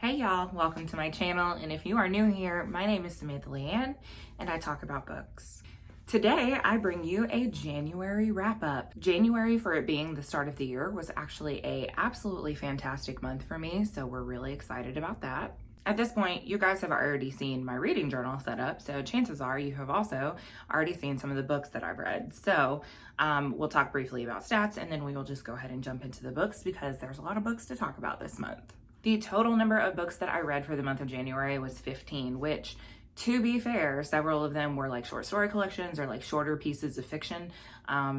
Hey y'all, welcome to my channel, and if you are new here, my name is Samantha Leighanne, and I talk about books. Today, I bring you a January wrap-up. January, for it being the start of the year, was actually a absolutely fantastic month for me, so we're really excited about that. At this point, you guys have already seen my reading journal set up, so chances are you have also already seen some of the books that I've read. So we'll talk briefly about stats, and then we will just go ahead and jump into the books because there's a lot of books to talk about this month. The total number of books that I read for the month of January was 15, which, to be fair, several of them were like short story collections or like shorter pieces of fiction.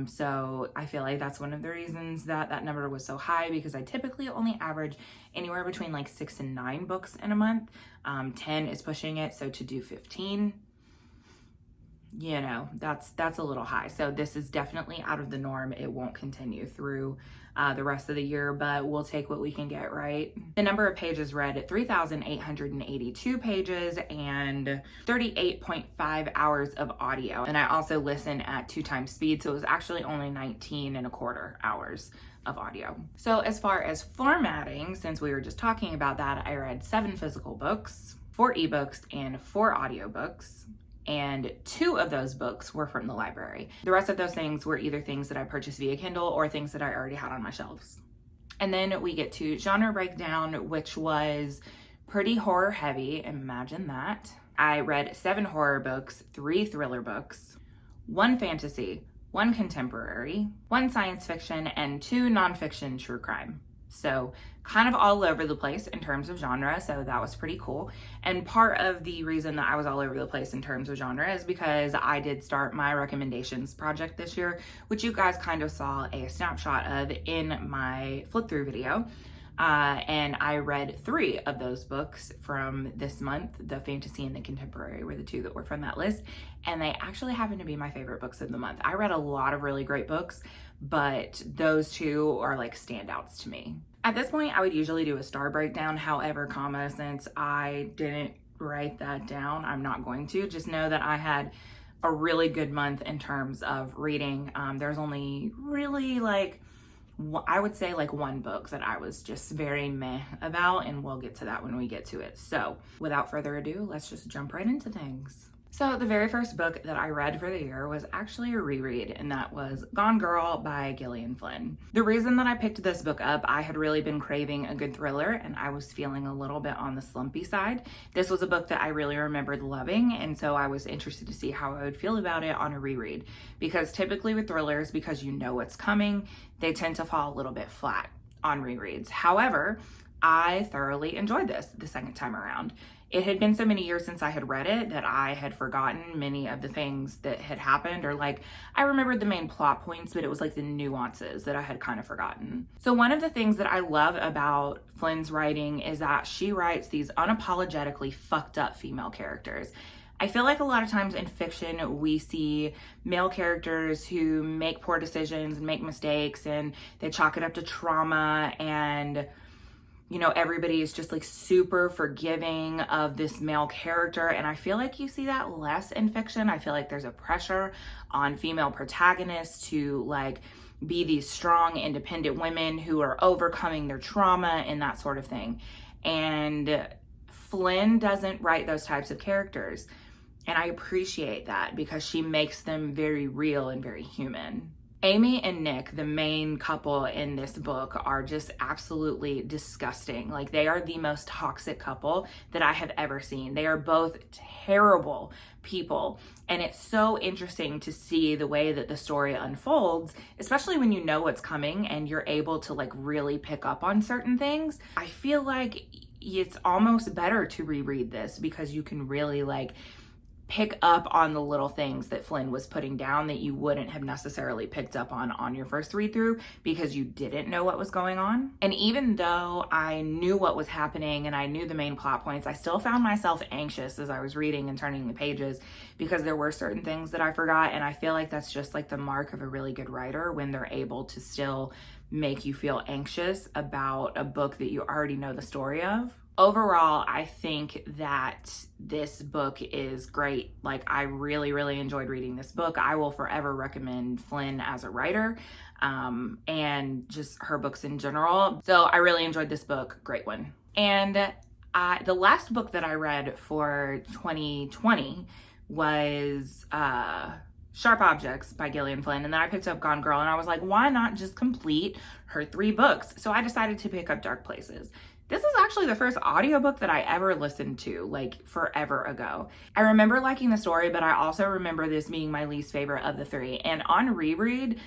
So I feel like that's one of the reasons that that number was so high, because I typically only average anywhere between like 6 and 9 books in a month. 10 is pushing it, so to do 15, you know, that's a little high. So this is definitely out of the norm. It won't continue through the rest of the year, but we'll take what we can get, right? The number of pages read at 3,882 pages and 38.5 hours of audio. And I also listen at 2 times speed, so it was actually only 19 and a quarter hours of audio. So as far as formatting, since we were just talking about that, I read 7 physical books, 4 ebooks, and 4 audiobooks. And 2 of those books were from the library. The rest of those things were either things that I purchased via Kindle or things that I already had on my shelves. And then we get to genre breakdown, which was pretty horror heavy. Imagine that. I read 7 horror books, 3 thriller books, 1 fantasy, 1 contemporary, 1 science fiction, and 2 nonfiction true crime. So kind of all over the place in terms of genre, so that was pretty cool. And part of the reason that I was all over the place in terms of genre is because I did start my recommendations project this year, which you guys kind of saw a snapshot of in my flip through video. And I read 3 of those books from this month. The fantasy and the contemporary were the 2 that were from that list, and they actually happen to be my favorite books of the month. I read a lot of really great books, but those 2 are like standouts to me. At this point, I would usually do a star breakdown. However, since I didn't write that down, I'm not going to. Just know that I had a really good month in terms of reading. There's only really I would say 1 book that I was just very meh about, and we'll get to that when we get to it. So without further ado, let's just jump right into things. So the very first book that I read for the year was actually a reread, and that was Gone Girl by Gillian Flynn. The reason that I picked this book up, I had really been craving a good thriller, and I was feeling a little bit on the slumpy side. This was a book that I really remembered loving, and so I was interested to see how I would feel about it on a reread. Because typically with thrillers, because you know what's coming, they tend to fall a little bit flat on rereads. However, I thoroughly enjoyed this the second time around. It had been so many years since I had read it that I had forgotten many of the things that had happened, or I remembered the main plot points, but it was the nuances that I had kind of forgotten. So one of the things that I love about Flynn's writing is that she writes these unapologetically fucked up female characters. I feel like a lot of times in fiction, we see male characters who make poor decisions and make mistakes, and they chalk it up to trauma, and you know, everybody is just super forgiving of this male character. And I feel like you see that less in fiction. I feel like there's a pressure on female protagonists to be these strong, independent women who are overcoming their trauma and that sort of thing. And Flynn doesn't write those types of characters. And I appreciate that because she makes them very real and very human. Amy and Nick, the main couple in this book, are just absolutely disgusting. They are the most toxic couple that I have ever seen. They are both terrible people. And it's so interesting to see the way that the story unfolds, especially when you know what's coming and you're able to really pick up on certain things. I feel like it's almost better to reread this because you can really pick up on the little things that Flynn was putting down that you wouldn't have necessarily picked up on your first read through because you didn't know what was going on. And even though I knew what was happening and I knew the main plot points, I still found myself anxious as I was reading and turning the pages because there were certain things that I forgot. And I feel like that's just the mark of a really good writer, when they're able to still make you feel anxious about a book that you already know the story of. Overall, I think that this book is great. I really, really enjoyed reading this book. I will forever recommend Flynn as a writer, and just her books in general. So I really enjoyed this book. Great one. And The last book that I read for 2020 was Sharp Objects by Gillian Flynn, and then I picked up Gone Girl, and I was like, why not just complete her 3 books? So I decided to pick up Dark Places. This is actually the first audiobook that I ever listened to, like forever ago. I remember liking the story, but I also remember this being my least favorite of the 3. And on reread,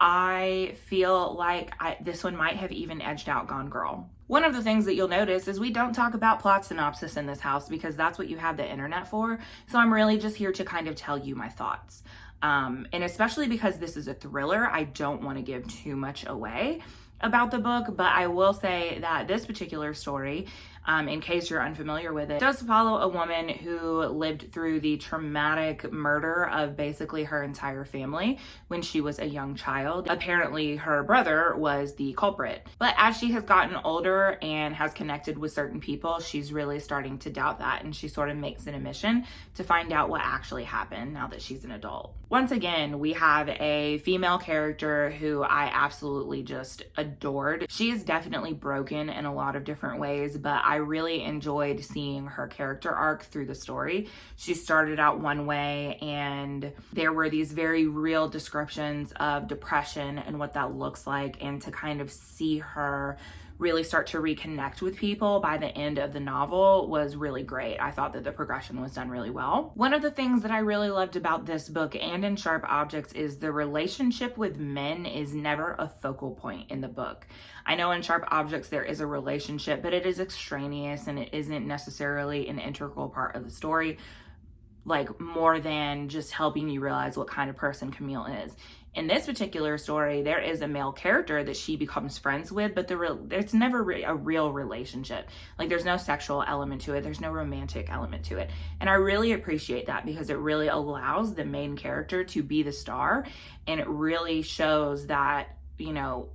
I feel like this one might have even edged out Gone Girl. One of the things that you'll notice is we don't talk about plot synopsis in this house because that's what you have the internet for. So I'm really just here to kind of tell you my thoughts. And especially because this is a thriller, I don't want to give too much away about the book, but I will say that this particular story, in case you're unfamiliar with it, does follow a woman who lived through the traumatic murder of basically her entire family when she was a young child. Apparently her brother was the culprit, but as she has gotten older and has connected with certain people, she's really starting to doubt that, and she sort of makes it a mission to find out what actually happened now that she's an adult. Once again, we have a female character who I absolutely just adored. She is definitely broken in a lot of different ways, but I really enjoyed seeing her character arc through the story. She started out one way, and there were these very real descriptions of depression and what that looks like, and to kind of see her really start to reconnect with people by the end of the novel was really great. I thought that the progression was done really well. One of the things that I really loved about this book and in Sharp Objects is the relationship with men is never a focal point in the book. I know in Sharp Objects there is a relationship, but it is extraneous and it isn't necessarily an integral part of the story, like more than just helping you realize what kind of person Camille is. In this particular story, there is a male character that she becomes friends with, but it's never a real relationship. Like there's no sexual element to it. There's no romantic element to it. And I really appreciate that because it really allows the main character to be the star. And it really shows that, you know,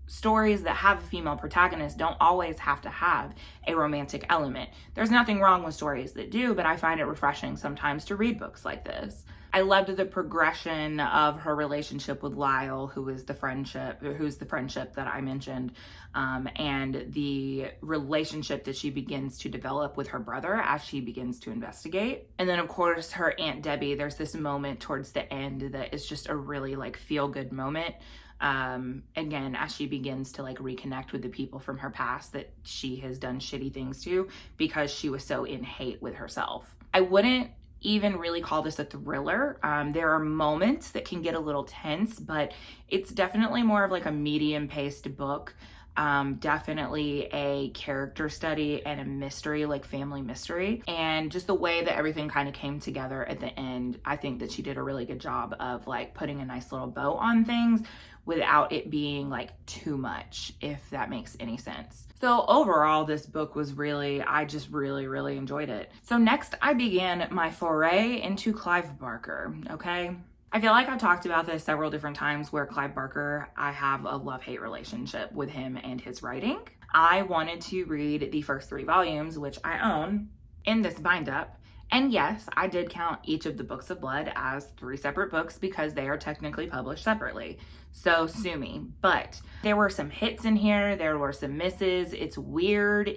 stories that have a female protagonist don't always have to have a romantic element. There's nothing wrong with stories that do, but I find it refreshing sometimes to read books like this. I loved the progression of her relationship with Lyle, who's the friendship that I mentioned, and the relationship that she begins to develop with her brother as she begins to investigate. And then of course her Aunt Debbie, there's this moment towards the end that is just a really like feel-good moment. Again, as she begins to like reconnect with the people from her past that she has done shitty things to because she was so in hate with herself. I wouldn't even really call this a thriller. There are moments that can get a little tense, but it's definitely more of like a medium-paced book. Definitely a character study and a mystery, like family mystery. And just the way that everything kind of came together at the end, I think that she did a really good job of like putting a nice little bow on things without it being like too much, if that makes any sense. So overall, this book was I just really enjoyed it. So next I began my foray into Clive Barker, okay? I feel like I've talked about this several different times where Clive Barker, I have a love-hate relationship with him and his writing. I wanted to read the first 3 volumes, which I own, in this bind-up. And yes, I did count each of the Books of Blood as 3 separate books because they are technically published separately. So sue me. But there were some hits in here. There were some misses. It's weird.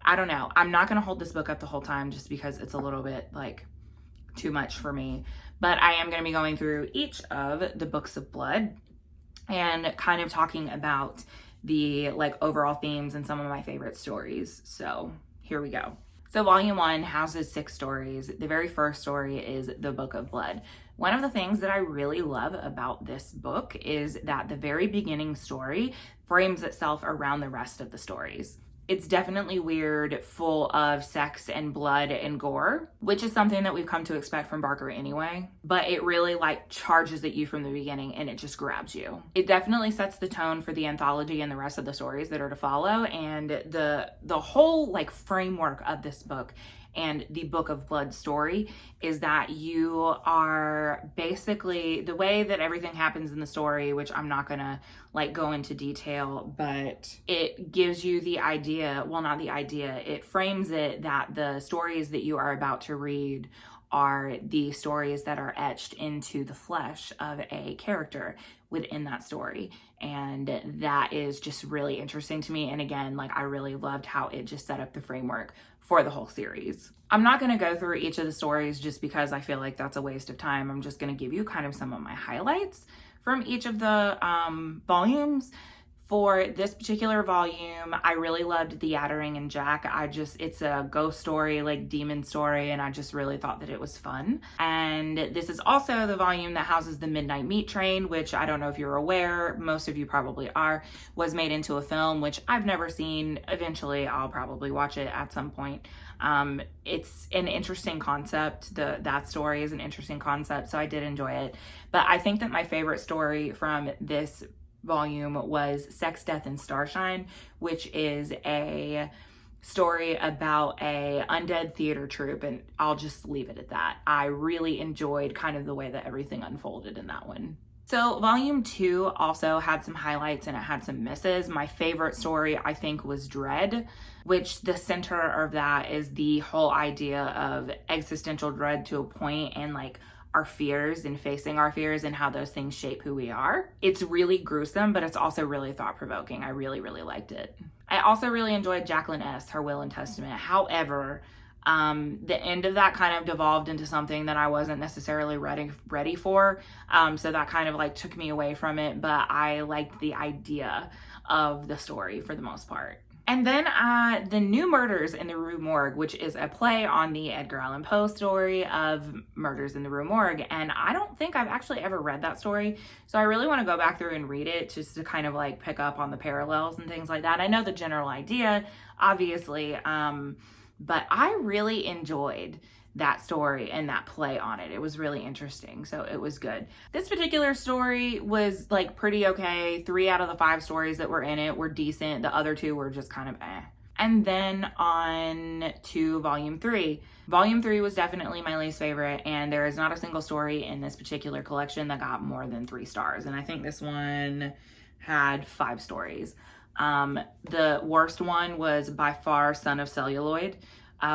I don't know. I'm not going to hold this book up the whole time just because it's a little bit like too much for me. But I am going to be going through each of the Books of Blood and kind of talking about the like overall themes and some of my favorite stories. So here we go. So volume 1 houses 6 stories. The very first story is the Book of Blood. One of the things that I really love about this book is that the very beginning story frames itself around the rest of the stories. It's definitely weird, full of sex and blood and gore, which is something that we've come to expect from Barker anyway, but it really like charges at you from the beginning and it just grabs you. It definitely sets the tone for the anthology and the rest of the stories that are to follow, and the whole like framework of this book and the Book of Blood story is that you are basically, the way that everything happens in the story, which I'm not gonna like go into detail, but it gives you the idea, well, not the idea, it frames it that the stories that you are about to read are the stories that are etched into the flesh of a character, within that story. And that is just really interesting to me. And again, like, I really loved how it just set up the framework for the whole series. I'm not going to go through each of the stories just because I feel like that's a waste of time. I'm just going to give you kind of some of my highlights from each of the volumes. For this particular volume, I really loved the Adri and Jack. It's a ghost story, like demon story, and I just really thought that it was fun. And this is also the volume that houses the Midnight Meat Train, which I don't know if you're aware, most of you probably are, was made into a film, which I've never seen. Eventually, I'll probably watch it at some point. It's an interesting concept. That story is an interesting concept, so I did enjoy it. But I think that my favorite story from this volume was Sex, Death, and Starshine, which is a story about a undead theater troupe, and I'll just leave it at that. I really enjoyed kind of the way that everything unfolded in that one. So volume 2 also had some highlights and it had some misses. My favorite story, I think, was Dread, which the center of that is the whole idea of existential dread to a point, and like our fears and facing our fears and how those things shape who we are. It's really gruesome, but it's also really thought-provoking. I really, really liked it. I also really enjoyed Jacqueline S., Her Will and Testament. However, the end of that kind of devolved into something that I wasn't necessarily ready for. So that kind of like took me away from it, but I liked the idea of the story for the most part. And then The New Murders in the Rue Morgue, which is a play on the Edgar Allan Poe story of Murders in the Rue Morgue. And I don't think I've actually ever read that story. So I really want to go back through and read it just to kind of like pick up on the parallels and things like that. I know the general idea, obviously, but I really enjoyed that story and that play on it. It was really interesting, so it was good. This particular story was like pretty okay. 3 out of the 5 stories that were in it were decent. The other 2 were just kind of eh. And then on to volume 3. Volume 3 was definitely my least favorite, and there is not a single story in this particular collection that got more than 3 stars. And I think this one had 5 stories. The worst one was by far Son of Celluloid,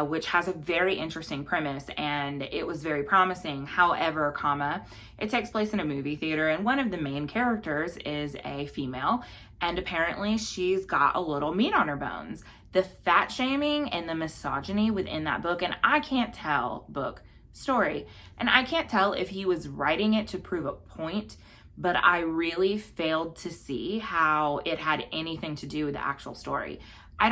which has a very interesting premise and it was very promising. However, it takes place in a movie theater and one of the main characters is a female and apparently she's got a little meat on her bones. The fat shaming and the misogyny within that book, and I can't tell and I can't tell if he was writing it to prove a point, but I really failed to see how it had anything to do with the actual story. I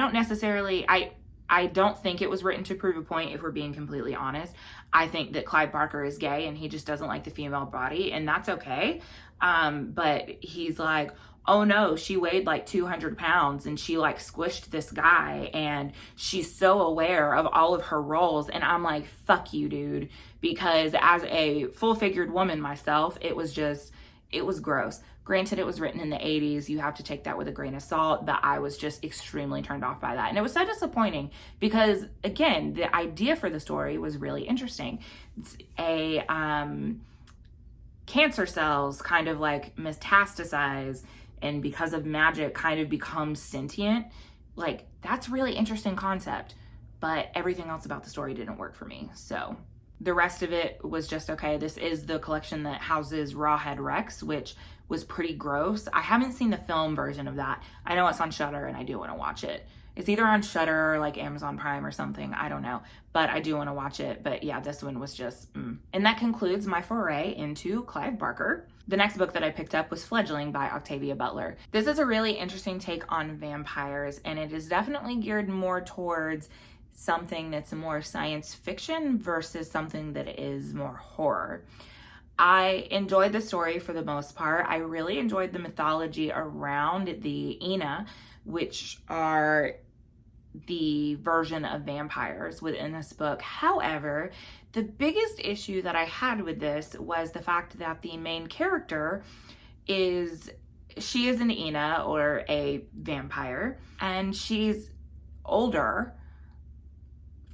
don't think it was written to prove a point, if we're being completely honest. I think that Clive Barker is gay and he just doesn't like the female body, and that's okay. But he's like, oh no, she weighed like 200 pounds and she like squished this guy and she's so aware of all of her roles. And I'm like, fuck you, dude. Because as a full-figured woman myself, it was gross. Granted, it was written in the 80s. You have to take that with a grain of salt, but I was just extremely turned off by that. And it was so disappointing because, again, the idea for the story was really interesting. It's a cancer cells kind of like metastasize and because of magic kind of become sentient. Like, that's really interesting concept, but everything else about the story didn't work for me. So the rest of it was just okay. This is the collection that houses Rawhead Rex, which was pretty gross. I haven't seen the film version of that. I know it's on Shudder and I do want to watch it. It's either on Shudder or like Amazon Prime or something. I don't know, but I do want to watch it. But yeah, this one was just, And that concludes my foray into Clive Barker. The next book that I picked up was Fledgling by Octavia Butler. This is a really interesting take on vampires, and it is definitely geared more towards something that's more science fiction versus something that is more horror. I enjoyed the story for the most part. I really enjoyed the mythology around the Ina, which are the version of vampires within this book. However, the biggest issue that I had with this was the fact that the main character is an Ina, or a vampire, and she's older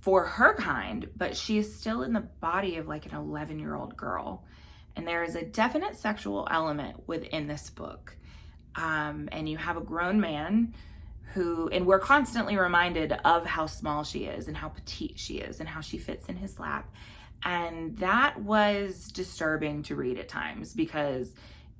for her kind, but she is still in the body of like an 11-year-old girl. And there is a definite sexual element within this book. And you have a grown man and we're constantly reminded of how small she is and how petite she is and how she fits in his lap. And that was disturbing to read at times because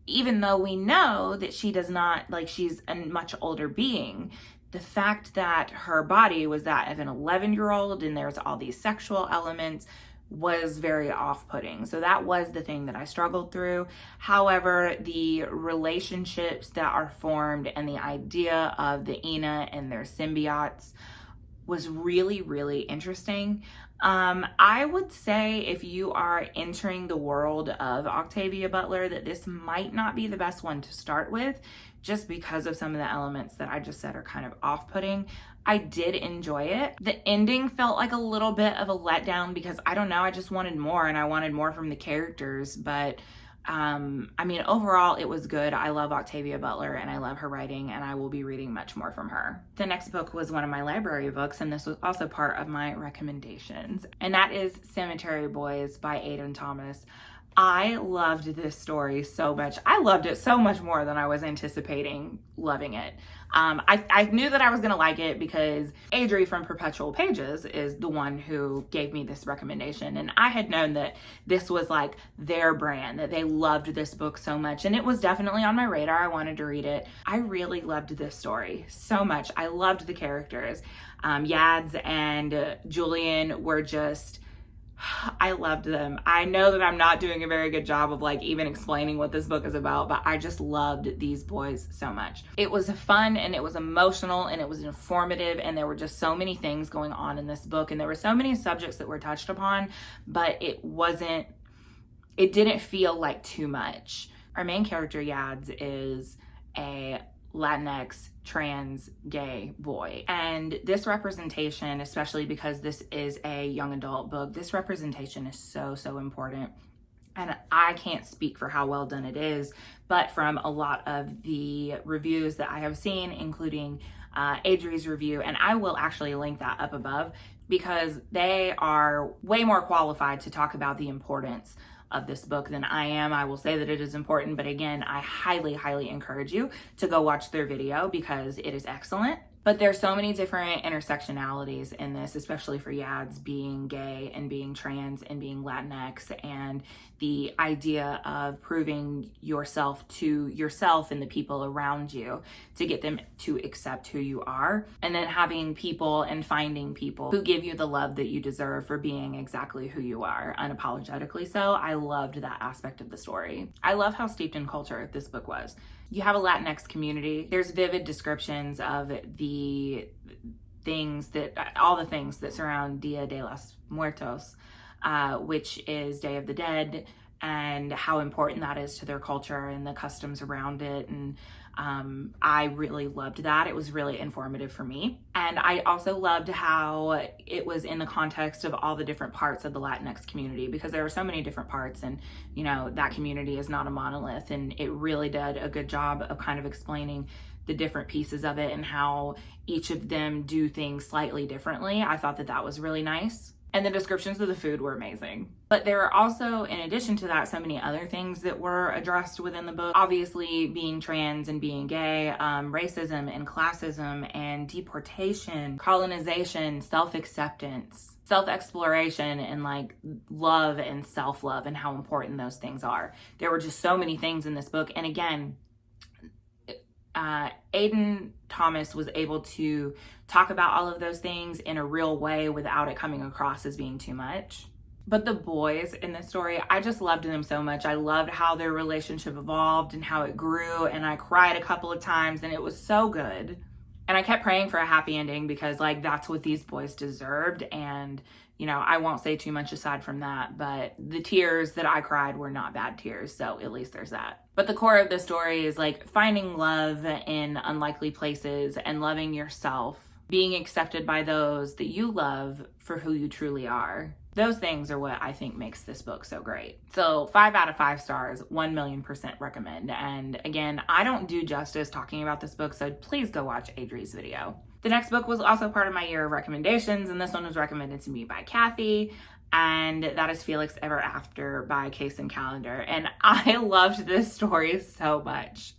even though we know that she does not, like, she's a much older being, the fact that her body was that of an 11-year-old and there's all these sexual elements was very off-putting. So that was the thing that I struggled through. However, the relationships that are formed and the idea of the Ina and their symbiotes was really, really interesting. I would say if you are entering the world of Octavia Butler, that this might not be the best one to start with, just because of some of the elements that I just said are kind of off-putting. I did enjoy it. The ending felt like a little bit of a letdown because I don't know, I just wanted more, and I wanted more from the characters. But I mean, overall it was good. I love Octavia Butler and I love her writing, and I will be reading much more from her. The next book was one of my library books, and this was also part of my recommendations, and that is Cemetery Boys by Aiden Thomas. I loved this story so much. I loved it so much more than I was anticipating loving it. I knew that I was going to like it because Adri from Perpetual Pages is the one who gave me this recommendation. And I had known that this was like their brand, that they loved this book so much. And it was definitely on my radar. I wanted to read it. I really loved this story so much. I loved the characters. Yads and Julian were just... I loved them. I know that I'm not doing a very good job of like even explaining what this book is about, but I just loved these boys so much. It was fun and it was emotional and it was informative, and there were just so many things going on in this book, and there were so many subjects that were touched upon, but it didn't feel like too much. Our main character, Yads, is a Latinx trans gay boy, and this representation, especially because this is a young adult book, this representation is so important. And I can't speak for how well done it is, but from a lot of the reviews that I have seen, including Adri's review, and I will actually link that up above because they are way more qualified to talk about the importance of this book than I am. I will say that it is important, but again, I highly encourage you to go watch their video because it is excellent. But there's so many different intersectionalities in this, especially for Yads being gay and being trans and being Latinx, and the idea of proving yourself to yourself and the people around you to get them to accept who you are, and then having people and finding people who give you the love that you deserve for being exactly who you are, unapologetically so. I loved that aspect of the story. I love how steeped in culture this book was. You have a Latinx community. There's vivid descriptions of all the things that surround Dia de los Muertos, which is Day of the Dead, and how important that is to their culture and the customs around it. And I really loved that. It was really informative for me. And I also loved how it was in the context of all the different parts of the Latinx community, because there are so many different parts, and you know, that community is not a monolith, and it really did a good job of kind of explaining the different pieces of it and how each of them do things slightly differently. I thought that that was really nice. And the descriptions of the food were amazing. But there are also, in addition to that, so many other things that were addressed within the book. Obviously, being trans and being gay, racism and classism and deportation, colonization, self-acceptance, self-exploration, and like love and self-love, and how important those things are. There were just so many things in this book. And again, Aiden Thomas was able to talk about all of those things in a real way without it coming across as being too much. But the boys in this story, I just loved them so much. I loved how their relationship evolved and how it grew, and I cried a couple of times, and it was so good. And I kept praying for a happy ending because like that's what these boys deserved. And you know, I won't say too much aside from that, but the tears that I cried were not bad tears, so at least there's that. But the core of the story is like finding love in unlikely places and loving yourself, being accepted by those that you love for who you truly are. Those things are what I think makes this book so great. So 5 out of 5 stars, 1,000,000% recommend. And again, I don't do justice talking about this book, so please go watch Adri's video. The next book was also part of my year of recommendations, and this one was recommended to me by Kathy, and that is Felix Ever After by Case and Calendar. And I loved this story so much.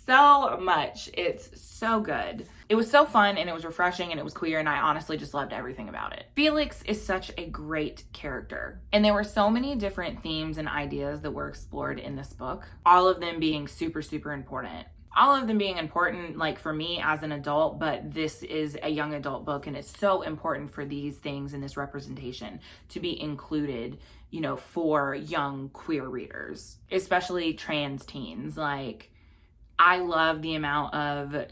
so much. It's so good. It was so fun and it was refreshing and it was queer and I honestly just loved everything about it. Felix is such a great character. And there were so many different themes and ideas that were explored in this book, all of them being super, super important. All of them being important, like for me as an adult, but this is a young adult book and it's so important for these things and this representation to be included, you know, for young queer readers, especially trans teens. Like, I love the amount of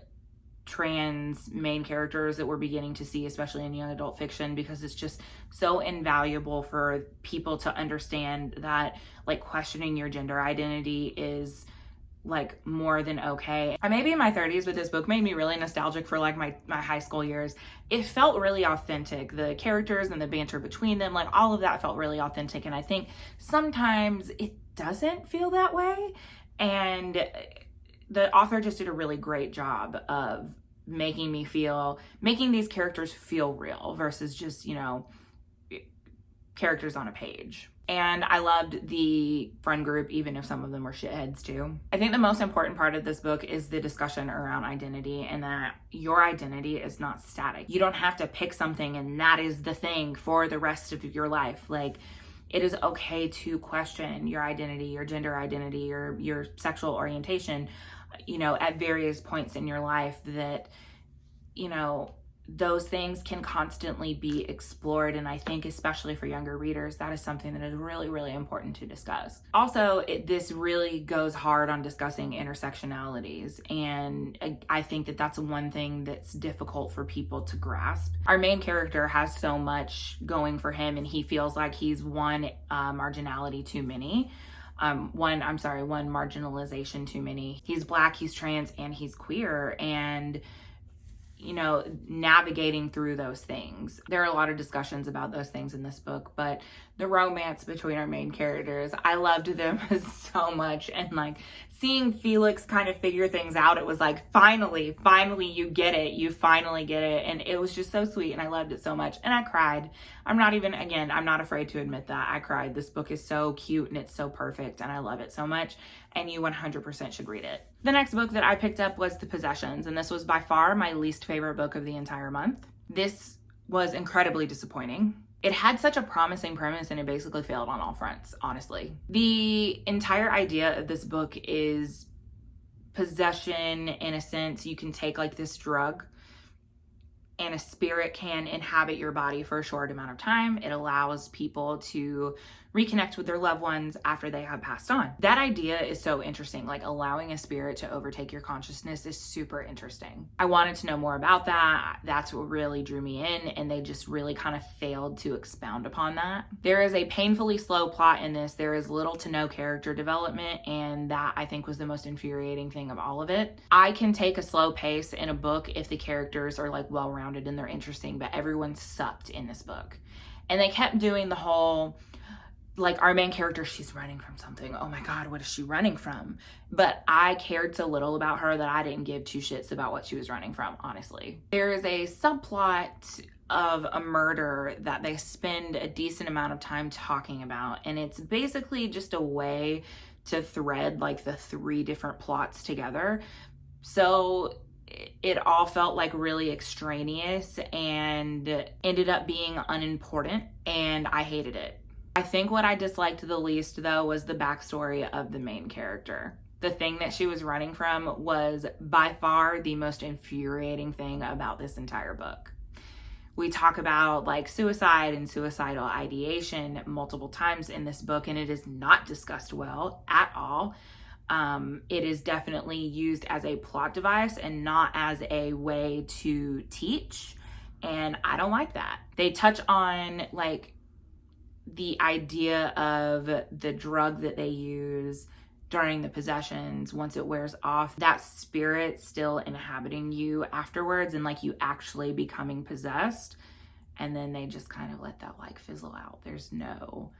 trans main characters that we're beginning to see, especially in young adult fiction, because it's just so invaluable for people to understand that, like, questioning your gender identity is like more than okay. I may be in my 30s, but this book made me really nostalgic for like my high school years. It felt really authentic. The characters and the banter between them, like all of that felt really authentic. And I think sometimes it doesn't feel that way. And the author just did a really great job of making these characters feel real versus just, you know, characters on a page. And I loved the friend group, even if some of them were shitheads too. I think the most important part of this book is the discussion around identity, and that your identity is not static. You don't have to pick something and that is the thing for the rest of your life. Like, it is okay to question your identity, your gender identity, or your sexual orientation, you know, at various points in your life. That, you know, those things can constantly be explored. And I think especially for younger readers, that is something that is really, really important to discuss. Also, this really goes hard on discussing intersectionalities. And I think that that's one thing that's difficult for people to grasp. Our main character has so much going for him and he feels like he's one marginality too many. One marginalization too many. He's Black, he's trans, and he's queer. And you know, navigating through those things. There are a lot of discussions about those things in this book, but the romance between our main characters, I loved them so much. And like seeing Felix kind of figure things out, it was like, finally, you get it. You finally get it. And it was just so sweet and I loved it so much. And I cried. I'm not afraid to admit that I cried. This book is so cute and it's so perfect and I love it so much. And you 100% should read it. The next book that I picked up was The Possessions, and this was by far my least favorite book of the entire month. This was incredibly disappointing. It had such a promising premise and it basically failed on all fronts, honestly. The entire idea of this book is possession in a sense. You can take like this drug and a spirit can inhabit your body for a short amount of time. It allows people to reconnect with their loved ones after they have passed on. That idea is so interesting. Like allowing a spirit to overtake your consciousness is super interesting. I wanted to know more about that. That's what really drew me in, and they just really kind of failed to expound upon that. There is a painfully slow plot in this. There is little to no character development, and that I think was the most infuriating thing of all of it. I can take a slow pace in a book if the characters are like well-rounded and they're interesting, but everyone sucked in this book. And they kept doing the whole, like, our main character, she's running from something. Oh my God, what is she running from? But I cared so little about her that I didn't give two shits about what she was running from, honestly. There is a subplot of a murder that they spend a decent amount of time talking about. And it's basically just a way to thread like the three different plots together. So it all felt like really extraneous and ended up being unimportant, and I hated it. I think what I disliked the least, though, was the backstory of the main character. The thing that she was running from was by far the most infuriating thing about this entire book. We talk about like suicide and suicidal ideation multiple times in this book, and it is not discussed well at all. It is definitely used as a plot device and not as a way to teach, and I don't like that. They touch on like the idea of the drug that they use during the possessions. Once it wears off, that spirit still inhabiting you afterwards and like you actually becoming possessed, and then they just kind of let that like fizzle out. There's no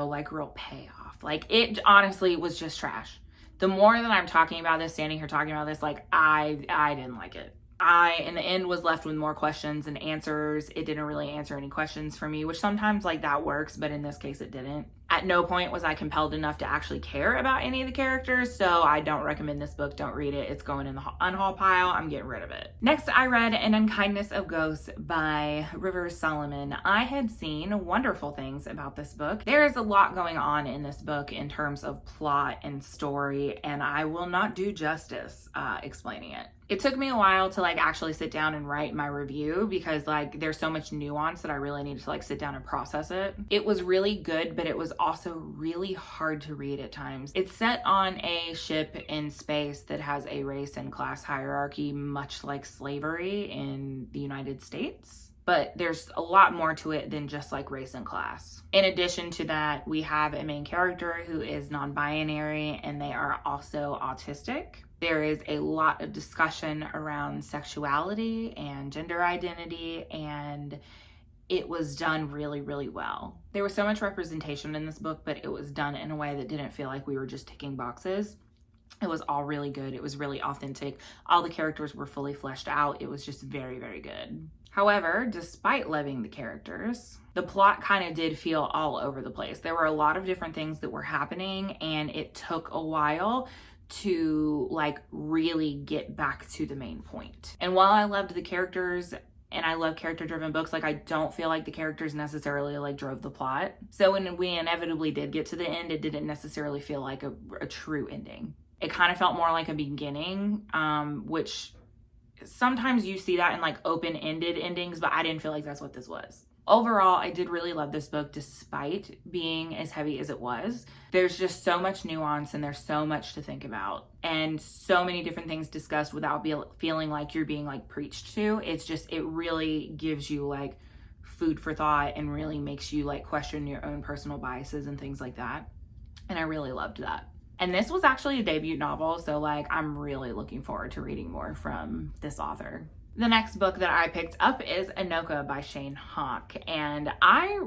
like real payoff. Like, it honestly was just trash. The more that I'm talking about this, standing here talking about this, like I didn't like it. I, in the end, was left with more questions than answers. It didn't really answer any questions for me, which sometimes like that works, but in this case it didn't. At no point was I compelled enough to actually care about any of the characters, so I don't recommend this book. Don't read it. It's going in the unhaul pile. I'm getting rid of it. Next, I read An Unkindness of Ghosts by Rivers Solomon. I had seen wonderful things about this book. There is a lot going on in this book in terms of plot and story, and I will not do justice explaining it. It took me a while to like actually sit down and write my review because like there's so much nuance that I really needed to like sit down and process it. It was really good, but it was also really hard to read at times. It's set on a ship in space that has a race and class hierarchy, much like slavery in the United States. But there's a lot more to it than just like race and class. In addition to that, we have a main character who is non-binary and they are also autistic. There is a lot of discussion around sexuality and gender identity, and it was done really, really well. There was so much representation in this book, but it was done in a way that didn't feel like we were just ticking boxes. It was all really good. It was really authentic. All the characters were fully fleshed out. It was just very, very good. However, despite loving the characters, the plot kind of did feel all over the place. There were a lot of different things that were happening, and it took a while to like really get back to the main point. And while I loved the characters and I love character-driven books, like I don't feel like the characters necessarily like drove the plot. So when we inevitably did get to the end, it didn't necessarily feel like a true ending. It kind of felt more like a beginning, which sometimes you see that in like open-ended endings, but I didn't feel like that's what this was. Overall, I did really love this book despite being as heavy as it was. There's just so much nuance and there's so much to think about and so many different things discussed without feeling like you're being like preached to. It's just, it really gives you like food for thought and really makes you like question your own personal biases and things like that. And I really loved that. And this was actually a debut novel, so like I'm really looking forward to reading more from this author. The next book that I picked up is Anoka by Shane Hawk, and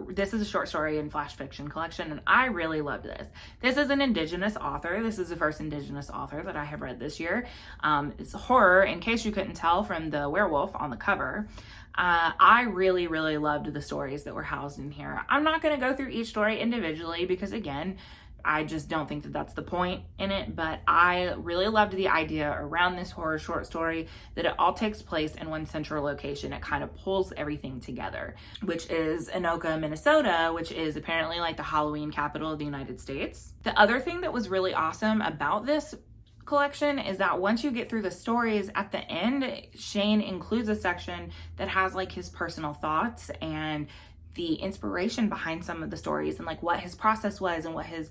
this is a short story and flash fiction collection, and I really loved this. This is an Indigenous author. This is the first Indigenous author that I have read this year. It's horror, in case you couldn't tell from the werewolf on the cover. I really, really loved the stories that were housed in here. I'm not going to go through each story individually because, again, I just don't think that that's the point in it, but I really loved the idea around this horror short story that it all takes place in one central location. It kind of pulls everything together, which is Anoka, Minnesota, which is apparently like the Halloween capital of the United States. The other thing that was really awesome about this collection is that once you get through the stories, at the end, Shane includes a section that has like his personal thoughts and the inspiration behind some of the stories and like what his process was and what his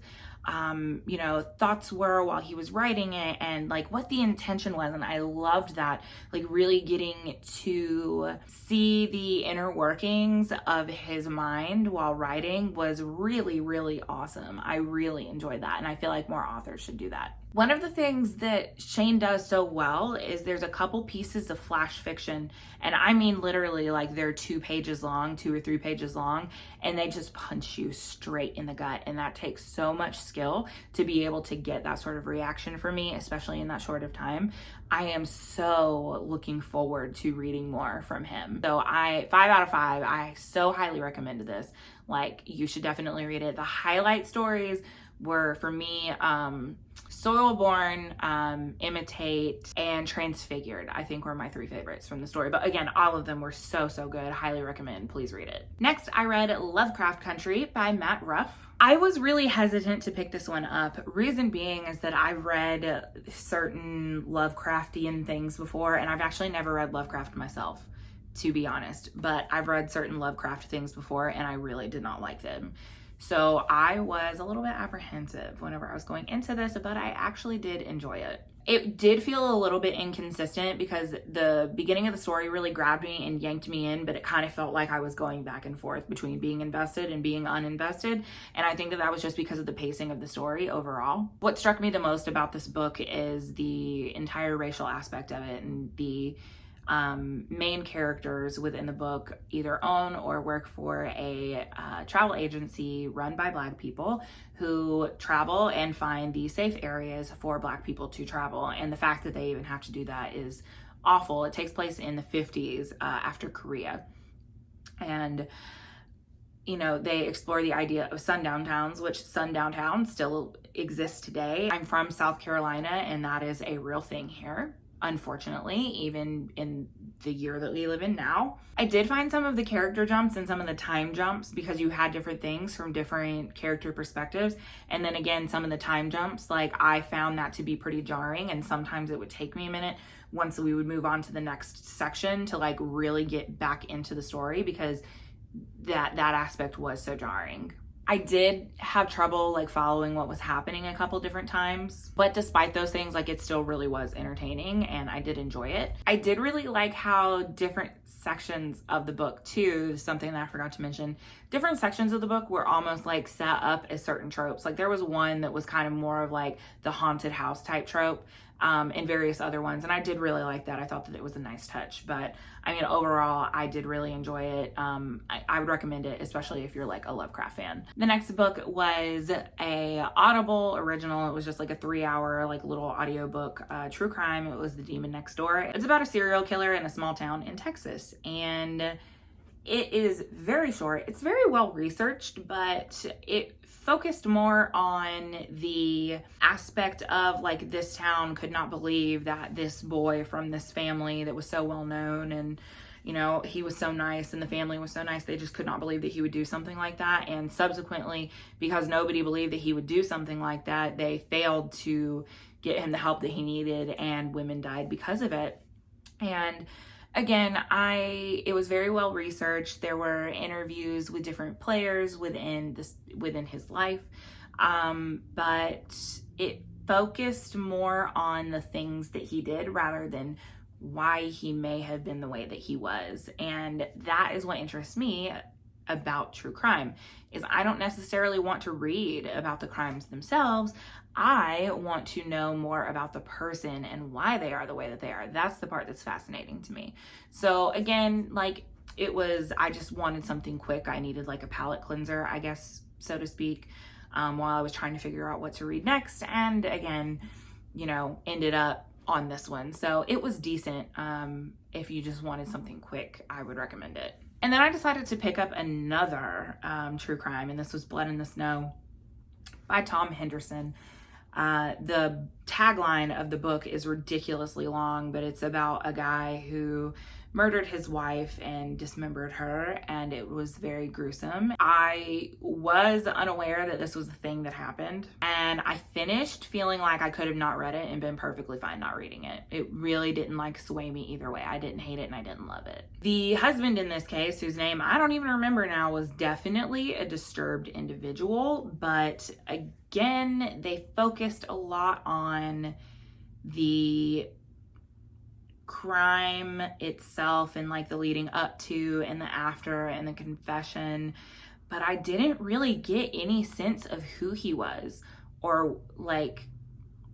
thoughts were while he was writing it and like what the intention was. And I loved that, like really getting to see the inner workings of his mind while writing was really, really awesome. I really enjoyed that, and I feel like more authors should do that. One of the things that Shane does so well is there's a couple pieces of flash fiction, and I mean literally like they're 2 pages long, 2 or 3 pages long, and they just punch you straight in the gut, and that takes so much skill to be able to get that sort of reaction for me, especially in that short of time. I am so looking forward to reading more from him. So 5 out of 5, I so highly recommend this. Like, you should definitely read it. The highlight stories were for me Soilborn, Imitate, and Transfigured, I think were my 3 favorites from the story. But again, all of them were so, so good. Highly recommend. Please read it. Next, I read Lovecraft Country by Matt Ruff. I was really hesitant to pick this one up. Reason being is that I've read certain Lovecraftian things before, and I've actually never read Lovecraft myself, to be honest. But I've read certain Lovecraft things before, and I really did not like them. So I was a little bit apprehensive whenever I was going into this, but I actually did enjoy it. It did feel a little bit inconsistent because the beginning of the story really grabbed me and yanked me in, but it kind of felt like I was going back and forth between being invested and being uninvested. And I think that that was just because of the pacing of the story overall. What struck me the most about this book is the entire racial aspect of it, and the main characters within the book either own or work for a travel agency run by Black people who travel and find the safe areas for Black people to travel. And the fact that they even have to do that is awful. It takes place in the 50s after Korea. And they explore the idea of sundown towns, which sundown towns still exist today. I'm from South Carolina, and that is a real thing here, unfortunately, even in the year that we live in now. I did find some of the character jumps and some of the time jumps because you had different things from different character perspectives. And then again, some of the time jumps, like I found that to be pretty jarring, and sometimes it would take me a minute once we would move on to the next section to like really get back into the story, because that aspect was so jarring. I did have trouble like following what was happening a couple different times, but despite those things, like it still really was entertaining and I did enjoy it. I did really like how different sections of the book too, something that I forgot to mention, different sections of the book were almost like set up as certain tropes. Like there was one that was kind of more of like the haunted house type trope, and various other ones. And I did really like that. I thought that it was a nice touch, but I mean, overall, I did really enjoy it. I would recommend it, especially if you're like a Lovecraft fan. The next book was a Audible original. It was just like a 3-hour, like little audiobook, true crime. It was The Demon Next Door. It's about a serial killer in a small town in Texas. And it is very short. It's very well researched, but it focused more on the aspect of like this town could not believe that this boy from this family that was so well known, and he was so nice and the family was so nice, they just could not believe that he would do something like that. And subsequently, because nobody believed that he would do something like that, they failed to get him the help that he needed, and women died because of it. And again, it was very well researched. There were interviews with different players within his life, but it focused more on the things that he did rather than why he may have been the way that he was. And that is what interests me about true crime, is I don't necessarily want to read about the crimes themselves. I want to know more about the person and why they are the way that they are. That's the part that's fascinating to me. So again, like I just wanted something quick. I needed like a palate cleanser, I guess, so to speak, while I was trying to figure out what to read next. And again, ended up on this one. So it was decent. If you just wanted something quick, I would recommend it. And then I decided to pick up another true crime, and this was Blood in the Snow by Tom Henderson. The tagline of the book is ridiculously long, but it's about a guy who murdered his wife and dismembered her, and it was very gruesome. I was unaware that this was a thing that happened, and I finished feeling like I could have not read it and been perfectly fine not reading it. It really didn't like sway me either way. I didn't hate it and I didn't love it. The husband in this case, whose name I don't even remember now, was definitely a disturbed individual, but again, they focused a lot on the crime itself and like the leading up to and the after and the confession, but I didn't really get any sense of who he was or like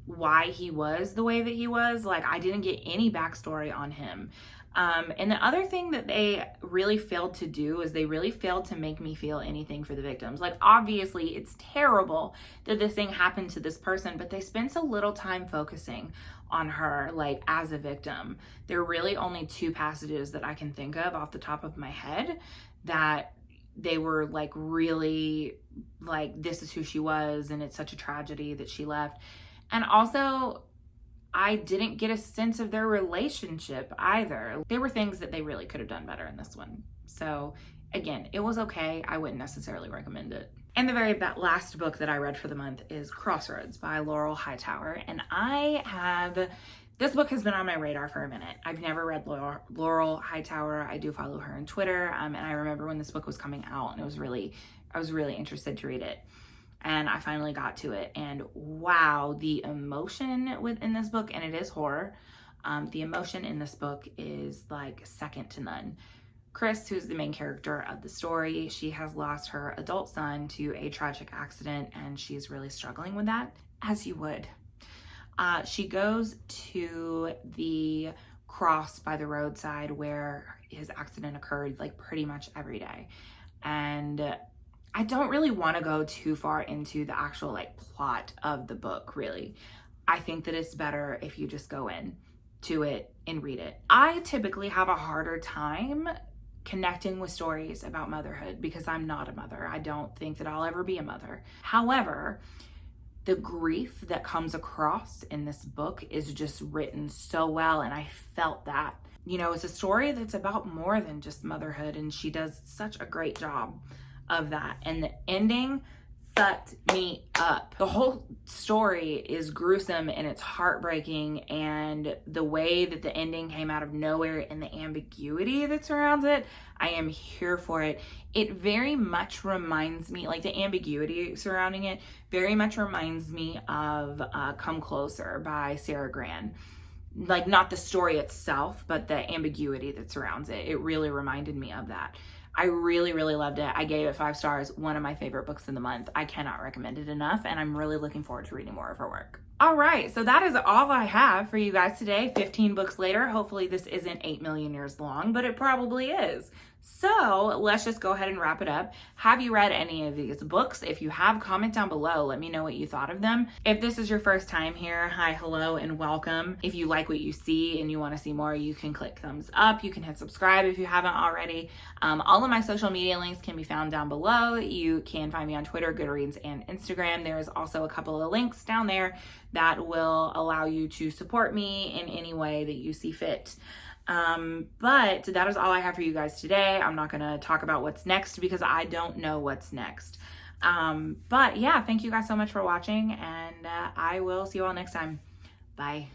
why he was the way that he was. Like I didn't get any backstory on him. And the other thing that they really failed to do is they really failed to make me feel anything for the victims. Like obviously it's terrible that this thing happened to this person, but they spent so little time focusing on her like as a victim. There are really only 2 passages that I can think of off the top of my head that they were like really like, this is who she was and it's such a tragedy that she left. And also I didn't get a sense of their relationship either. There were things that they really could have done better in this one. So again, it was okay. I wouldn't necessarily recommend it. And the very last book that I read for the month is Crossroads by Laurel Hightower. And this book has been on my radar for a minute. I've never read Laurel Hightower. I do follow her on Twitter. And I remember when this book was coming out and I was really interested to read it. And I finally got to it, and wow, the emotion within this book, and it is horror, the emotion in this book is like second to none. Chris, who's the main character of the story, she has lost her adult son to a tragic accident, and she's really struggling with that, as you would. She goes to the cross by the roadside where his accident occurred like pretty much every day. And I don't really want to go too far into the actual like plot of the book, really. I think that it's better if you just go in to it and read it. I typically have a harder time connecting with stories about motherhood because I'm not a mother. I don't think that I'll ever be a mother. However, the grief that comes across in this book is just written so well, and I felt that. You know, it's a story that's about more than just motherhood, and she does such a great job of that. And the ending fucked me up. The whole story is gruesome and it's heartbreaking, and the way that the ending came out of nowhere and the ambiguity that surrounds it, I am here for it. It very much reminds me, like the ambiguity surrounding it, very much reminds me of Come Closer by Sarah Gran. Like, not the story itself, but the ambiguity that surrounds it. It really reminded me of that. I really, really loved it. I gave it 5 stars. One of my favorite books in the month. I cannot recommend it enough, and I'm really looking forward to reading more of her work. All right, so that is all I have for you guys today. 15 books later. Hopefully this isn't 8 million years long, but it probably is. So let's just go ahead and wrap it up. Have you read any of these books? If you have, comment down below. Let me know what you thought of them. If this is your first time here, hi, hello, and welcome. If you like what you see and you want to see more, you can click thumbs up. You can hit subscribe if you haven't already. All of my social media links can be found down below. You can find me on Twitter, Goodreads, and Instagram. There's also a couple of links down there that will allow you to support me in any way that you see fit. But that is all I have for you guys today. I'm not going to talk about what's next because I don't know what's next. But yeah, thank you guys so much for watching, and I will see you all next time. Bye.